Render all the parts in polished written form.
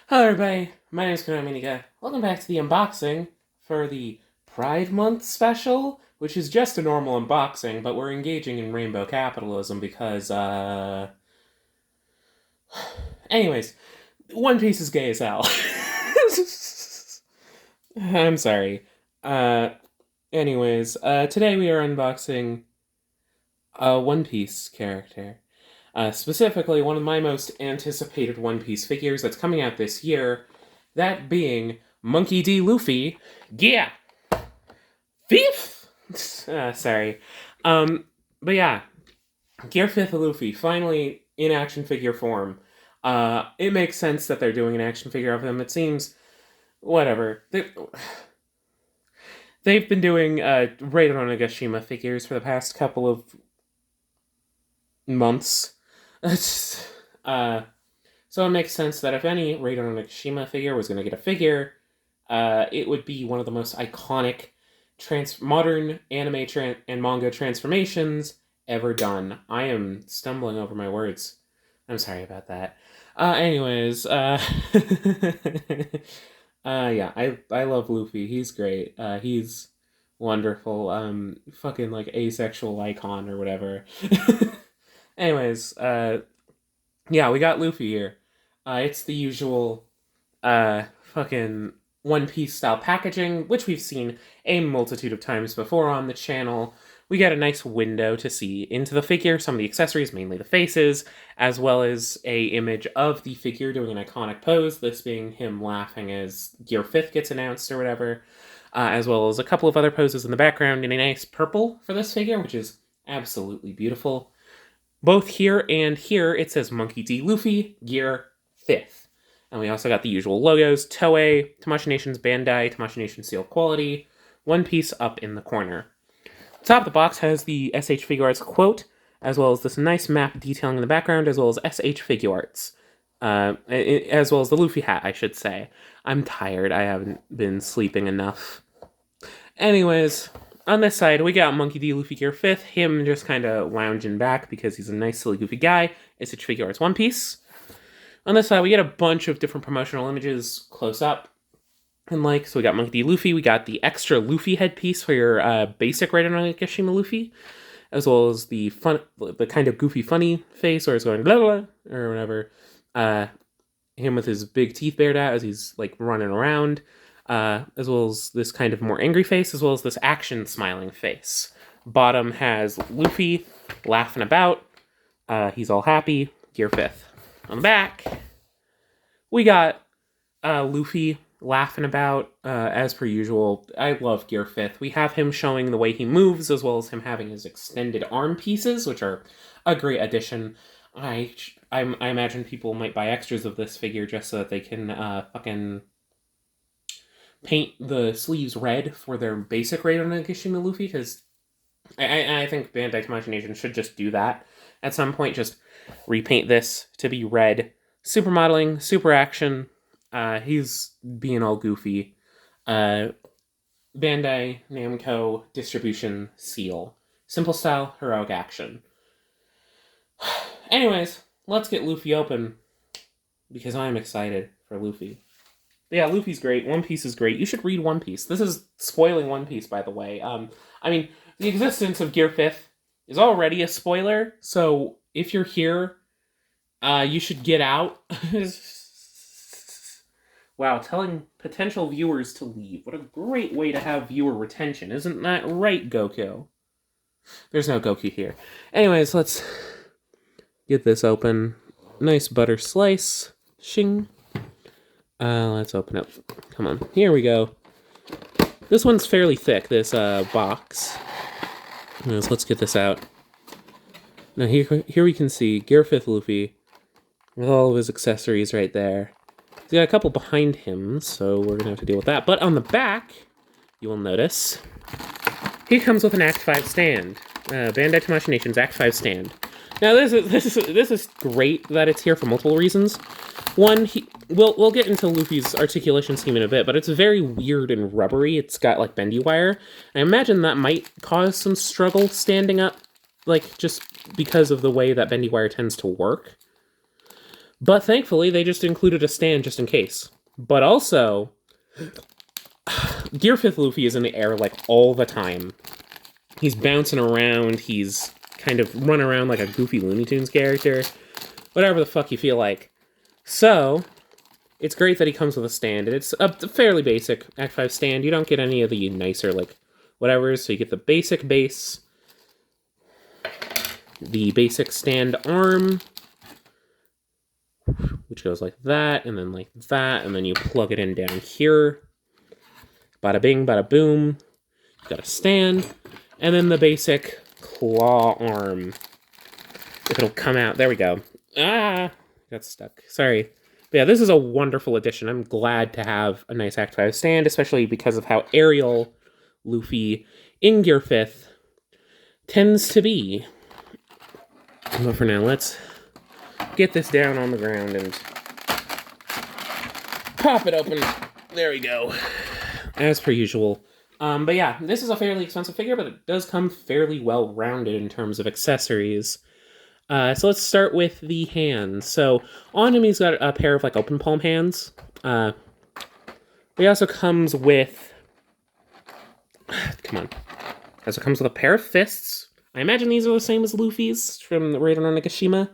Hello everybody, my name is Konaminika. Welcome back to the unboxing for the Pride Month special, which is just a normal unboxing, but we're engaging in Rainbow Capitalism because, Anyways, One Piece is gay as hell. I'm sorry. Today we are unboxing a One Piece character. Specifically, one of my most anticipated One Piece figures that's coming out this year, that being Monkey D. Luffy. Yeah! Thief! Sorry. But yeah, Gear 5th Luffy, finally in action figure form. It makes sense that they're doing an action figure of him. It seems, whatever. They've been doing Raiden Onigashima figures for the past couple of months. So it makes sense that if any Raiden Onigashima figure was going to get a figure, it would be one of the most iconic modern anime and manga transformations ever done. I am stumbling over my words. I'm sorry about that. Yeah, I love Luffy. He's great. He's wonderful. Fucking like asexual icon or whatever. Anyways, yeah, we got Luffy here. It's the usual, fucking One Piece style packaging, which we've seen a multitude of times before on the channel. We get a nice window to see into the figure, some of the accessories, mainly the faces, as well as a image of the figure doing an iconic pose, this being him laughing as Gear 5th gets announced or whatever, as well as a couple of other poses in the background in a nice purple for this figure, which is absolutely beautiful. Both here and here, it says Monkey D. Luffy, Gear 5th. And we also got the usual logos, Toei, Tamashii Nations Bandai, Tamashii Nations Seal Quality, One Piece up in the corner. The top of the box has the SH Figuarts quote, as well as this nice map detailing in the background, as well as SH Figuarts. As well as the Luffy hat, I should say. I'm tired, I haven't been sleeping enough. Anyways, on this side, we got Monkey D. Luffy Gear 5th, him just kind of lounging back because he's a nice, silly, goofy guy. SH Figuarts One Piece. On this side, we get a bunch of different promotional images close up. And so we got Monkey D. Luffy, we got the extra Luffy headpiece for your basic Raiden Onigashima Luffy, as well as the kind of goofy funny face where it's going blah blah or whatever. Him with his big teeth bared out as he's running around. As well as this kind of more angry face, as well as this action smiling face. Bottom has Luffy laughing about. He's all happy. Gear 5th. On the back, we got Luffy laughing about, as per usual. I love Gear 5th. We have him showing the way he moves, as well as him having his extended arm pieces, which are a great addition. I imagine people might buy extras of this figure just so that they can fucking paint the sleeves red for their basic Raiden Onigashima Luffy, because I think Bandai Tamashii Nations should just do that at some point. Just repaint this to be red. Super modeling, super action. He's being all goofy. Bandai Namco distribution seal. Simple style, heroic action. Anyways, let's get Luffy open, because I'm excited for Luffy. Yeah, Luffy's great. One Piece is great. You should read One Piece. This is spoiling One Piece, by the way. I mean, the existence of Gear 5th is already a spoiler, so if you're here, you should get out. Wow, telling potential viewers to leave. What a great way to have viewer retention. Isn't that right, Goku? There's no Goku here. Anyways, let's get this open. Nice butter slice. Shing. Let's open up. Come on. Here we go. This one's fairly thick, this box. Anyways, let's get this out. Now here we can see Gear 5th Luffy with all of his accessories right there. He's got a couple behind him, so we're gonna have to deal with that. But on the back, you will notice, he comes with an Act 5 stand. Bandai Tamashii Nations Act 5 stand. Now this is great that it's here for multiple reasons. One, we'll get into Luffy's articulation scheme in a bit, but it's very weird and rubbery. It's got bendy wire. I imagine that might cause some struggle standing up, just because of the way that bendy wire tends to work. But thankfully, they just included a stand just in case. But also, Gear 5th Luffy is in the air like all the time. He's bouncing around, he's kind of running around like a goofy Looney Tunes character. Whatever the fuck you feel like. So, it's great that he comes with a stand, and it's a fairly basic Act 5 stand. You don't get any of the nicer, like, whatever, so you get the basic base, the basic stand arm, which goes like that, and then like that, and then you plug it in down here. Bada bing, bada boom. You got a stand, and then the basic claw arm. If it'll come out, there we go. Ah, got stuck. Sorry. But yeah, this is a wonderful addition. I'm glad to have a nice Act 5 stand, especially because of how aerial Luffy in Gear 5th tends to be. But for now, let's get this down on the ground and pop it open. There we go. As per usual. But yeah, this is a fairly expensive figure, but it does come fairly well-rounded in terms of accessories. So let's start with the hands. So on him, he's got a pair of like open palm hands. He also comes with... Come on. Also comes with a pair of fists. I imagine these are the same as Luffy's from the Raiden on Nagashima.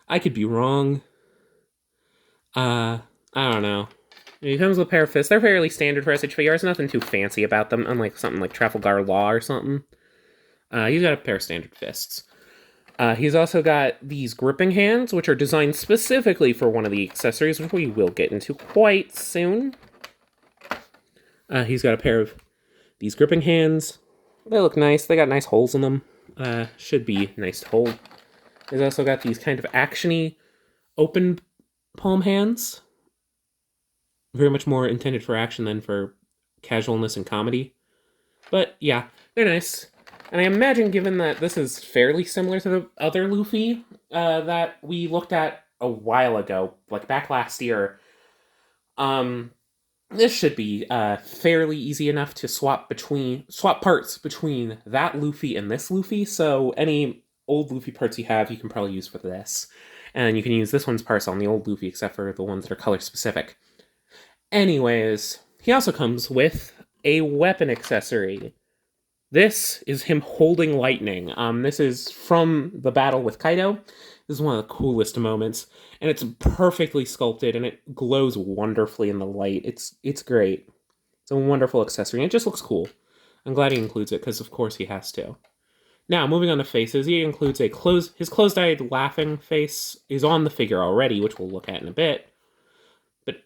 I could be wrong. I don't know. He comes with a pair of fists. They're fairly standard for SH figures. Nothing too fancy about them, unlike something like Trafalgar Law or something. He's got a pair of standard fists. He's also got these gripping hands, which are designed specifically for one of the accessories, which we will get into quite soon. He's got a pair of these gripping hands. They look nice. They got nice holes in them. Should be nice to hold. He's also got these kind of action-y open palm hands. Very much more intended for action than for casualness and comedy. But yeah, they're nice. And I imagine, given that this is fairly similar to the other Luffy that we looked at a while ago, like back last year, this should be fairly easy enough to swap parts between that Luffy and this Luffy. So any old Luffy parts you have, you can probably use for this. And you can use this one's parts on the old Luffy, except for the ones that are color specific. Anyways, he also comes with a weapon accessory. This is him holding lightning. This is from the battle with Kaido. This is one of the coolest moments, and it's perfectly sculpted, and it glows wonderfully in the light. It's great. It's a wonderful accessory, and it just looks cool. I'm glad he includes it, because of course he has to. Now, moving on to faces, he includes his closed-eyed laughing face is on the figure already, which we'll look at in a bit. But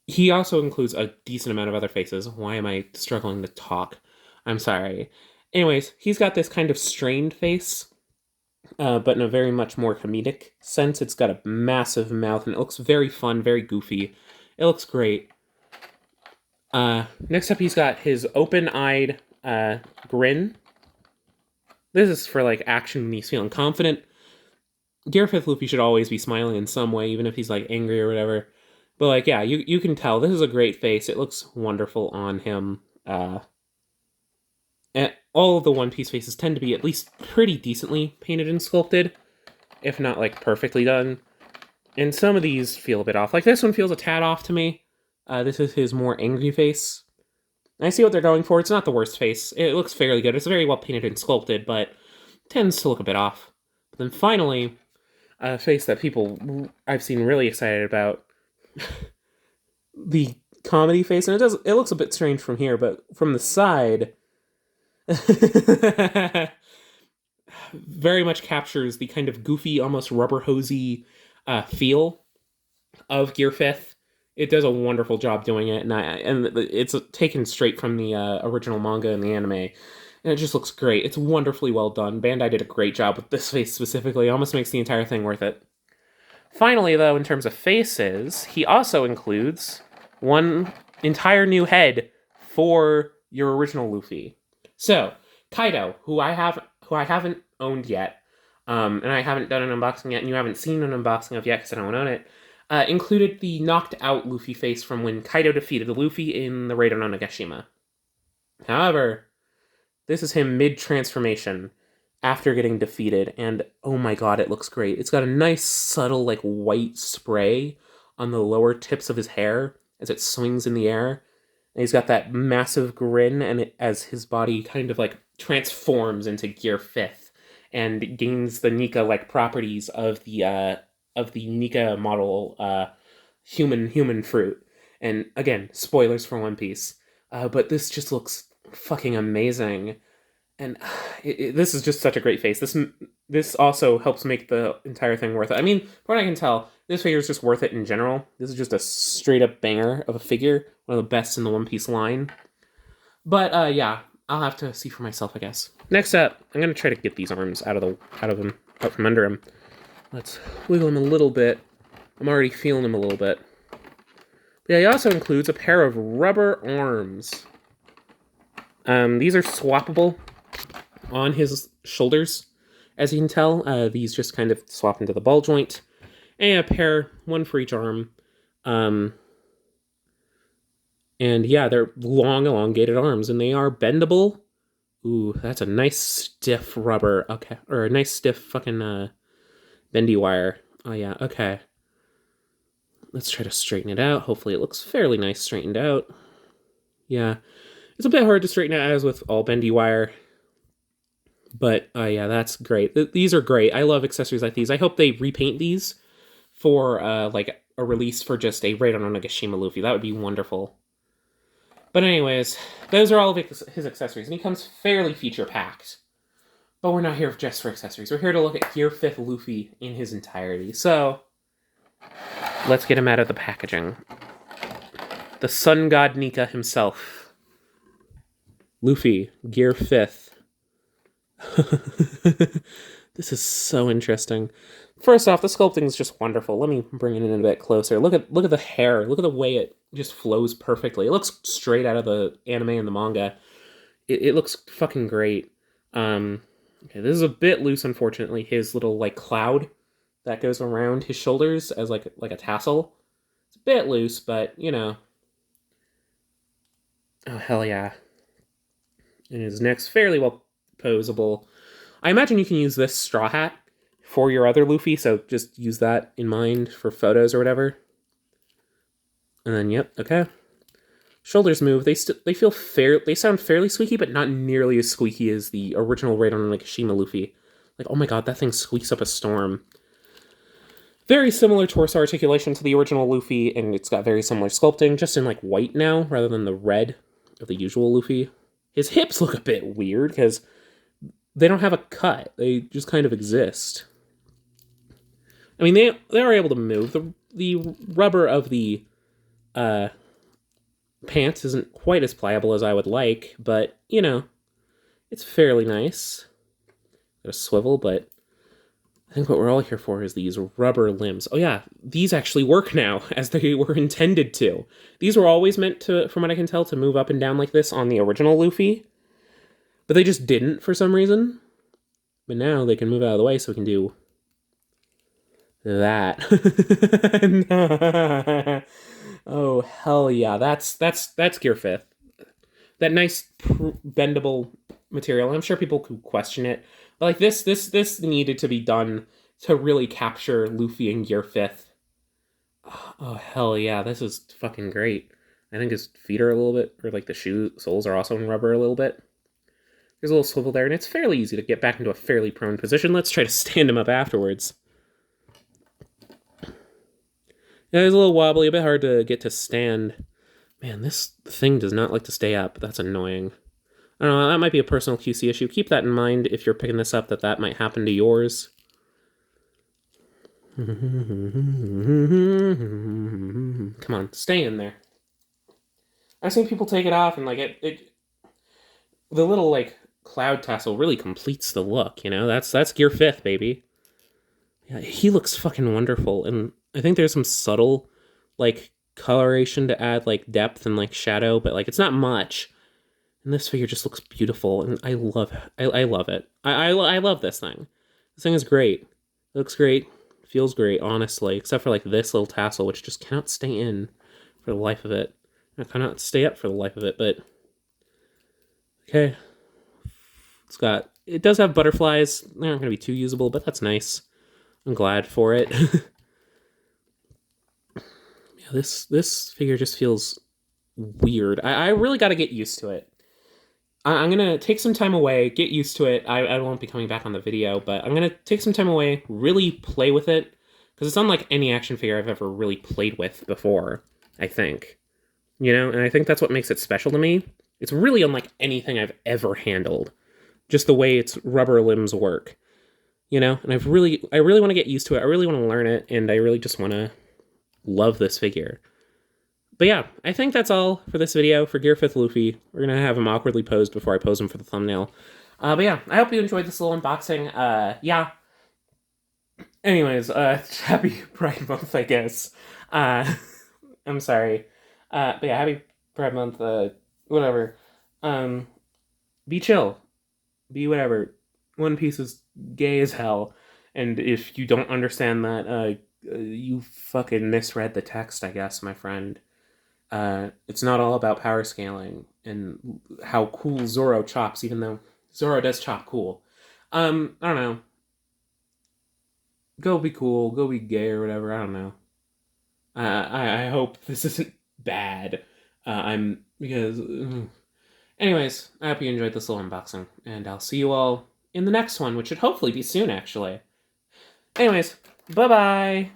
he also includes a decent amount of other faces. Why am I struggling to talk? I'm sorry. Anyways, he's got this kind of strained face, but in a very much more comedic sense. It's got a massive mouth, and it looks very fun, very goofy. It looks great. Next up, he's got his open-eyed grin. This is for, like, action when he's feeling confident. Gear 5th Luffy should always be smiling in some way, even if he's, like, angry or whatever. But, like, yeah, you can tell. This is a great face. It looks wonderful on him. And all of the One Piece faces tend to be at least pretty decently painted and sculpted, if not, like, perfectly done. And some of these feel a bit off. Like, this one feels a tad off to me. This is his more angry face. I see what they're going for. It's not the worst face. It looks fairly good. It's very well painted and sculpted, but tends to look a bit off. But then finally, a face that people I've seen really excited about. The comedy face, and it looks a bit strange from here, but from the side... very much captures the kind of goofy, almost rubber hosey feel of Gear 5th. It does a wonderful job doing it, and it's taken straight from the original manga and the anime, and it just looks great. It's wonderfully well done. Bandai did a great job with this face specifically. It almost makes the entire thing worth it. Finally, though, in terms of faces, he also includes one entire new head for your original Luffy. So, Kaido, who I haven't owned yet, and I haven't done an unboxing yet, and you haven't seen an unboxing of yet because I don't own it, included the knocked out Luffy face from when Kaido defeated Luffy in the Raiden on Nagashima. However, this is him mid-transformation, after getting defeated, and oh my god, it looks great. It's got a nice subtle like white spray on the lower tips of his hair as it swings in the air. And he's got that massive grin, and as his body kind of like transforms into Gear Fifth and gains the Nika like properties of the Nika model human fruit. And again, spoilers for One Piece, but this just looks fucking amazing, and this is just such a great face. This also helps make the entire thing worth it. I mean, from what I can tell, this figure is just worth it in general. This is just a straight up banger of a figure, one of the best in the One Piece line. But yeah, I'll have to see for myself, I guess. Next up, I'm gonna try to get these arms out from under him. Let's wiggle him a little bit. I'm already feeling him a little bit. But yeah, he also includes a pair of rubber arms. These are swappable on his shoulders, as you can tell. These just kind of swap into the ball joint. And a pair, one for each arm. And yeah, they're long, elongated arms, and they are bendable. Ooh, that's a nice stiff rubber. Okay, or a nice stiff fucking bendy wire. Oh yeah, okay. Let's try to straighten it out. Hopefully it looks fairly nice straightened out. Yeah, it's a bit hard to straighten out as with all bendy wire. But yeah, that's great. These are great. I love accessories like these. I hope they repaint these for like a release for just a Raid on Onigashima Luffy. That would be wonderful. But anyways, those are all of his accessories, and he comes fairly feature-packed. But we're not here just for accessories. We're here to look at Gear 5th Luffy in his entirety. So, let's get him out of the packaging. The Sun God Nika himself. Luffy, Gear 5th. This is so interesting. First off, the sculpting is just wonderful. Let me bring it in a bit closer. Look at the hair. Look at the way it just flows perfectly. It looks straight out of the anime and the manga. It looks fucking great. Okay, this is a bit loose, unfortunately. His little like cloud that goes around his shoulders as like a tassel. It's a bit loose, but you know. Oh hell yeah! And his neck's fairly well posable. I imagine you can use this straw hat for your other Luffy, so just use that in mind for photos or whatever. And then, yep, okay. Shoulders move. They feel fair. They sound fairly squeaky, but not nearly as squeaky as the original Raid on Onigashima Luffy. Like, oh my god, that thing squeaks up a storm. Very similar torso articulation to the original Luffy, and it's got very similar sculpting, just in like white now rather than the red of the usual Luffy. His hips look a bit weird because they don't have a cut. They just kind of exist. I mean, they are able to move. The rubber of the pants isn't quite as pliable as I would like, but, you know, it's fairly nice. Got a swivel, but I think what we're all here for is these rubber limbs. Oh yeah, these actually work now, as they were intended to. These were always meant to, from what I can tell, to move up and down like this on the original Luffy, but they just didn't for some reason. But now they can move out of the way, so we can do that. Oh hell yeah, that's Gear 5th. That nice bendable material. I'm sure people could question it, but like this needed to be done to really capture Luffy in Gear 5th. Oh hell yeah, this is fucking great. I think his feet are a little bit, or like the shoe soles are also in rubber a little bit. There's a little swivel there, and it's fairly easy to get back into a fairly prone position. Let's try to stand him up afterwards. Yeah, it's a little wobbly, a bit hard to get to stand. Man, this thing does not like to stay up. That's annoying. I don't know, that might be a personal QC issue. Keep that in mind if you're picking this up, that might happen to yours. Come on, stay in there. I've seen people take it off, and like the little like cloud tassel really completes the look, you know? That's Gear 5th, baby. Yeah, he looks fucking wonderful, and I think there's some subtle, like, coloration to add, like, depth and, like, shadow, but, like, it's not much. And this figure just looks beautiful, and I love it. I love it. I love this thing. This thing is great. It looks great. Feels great, honestly, except for, like, this little tassel, which just cannot stay in for the life of it. It cannot stay up for the life of it, but... Okay. It's got It does have butterflies. They're not going to be too usable, but that's nice. I'm glad for it. Yeah, this figure just feels weird. I really got to get used to it. I'm gonna take some time away, get used to it. I won't be coming back on the video, but I'm gonna take some time away, really play with it, because it's unlike any action figure I've ever really played with before, I think. You know, and I think that's what makes it special to me. It's really unlike anything I've ever handled. Just the way its rubber limbs work. You know, and I really want to get used to it. I really want to learn it, and I really just want to love this figure. But yeah, I think that's all for this video for Gear 5th Luffy. We're going to have him awkwardly posed before I pose him for the thumbnail. But yeah, I hope you enjoyed this little unboxing. Yeah. Anyways, happy Pride Month, I guess. I'm sorry. But yeah, happy Pride Month, whatever. Be chill. Be whatever. One Piece is gay as hell. And if you don't understand that, you fucking misread the text, I guess, my friend. It's not all about power scaling and how cool Zoro chops, even though Zoro does chop cool. I don't know. Go be cool, go be gay or whatever. I don't know. I hope this isn't bad. I'm because. Anyways, I hope you enjoyed this little unboxing, and I'll see you all in the next one, which should hopefully be soon, actually. Anyways, bye bye.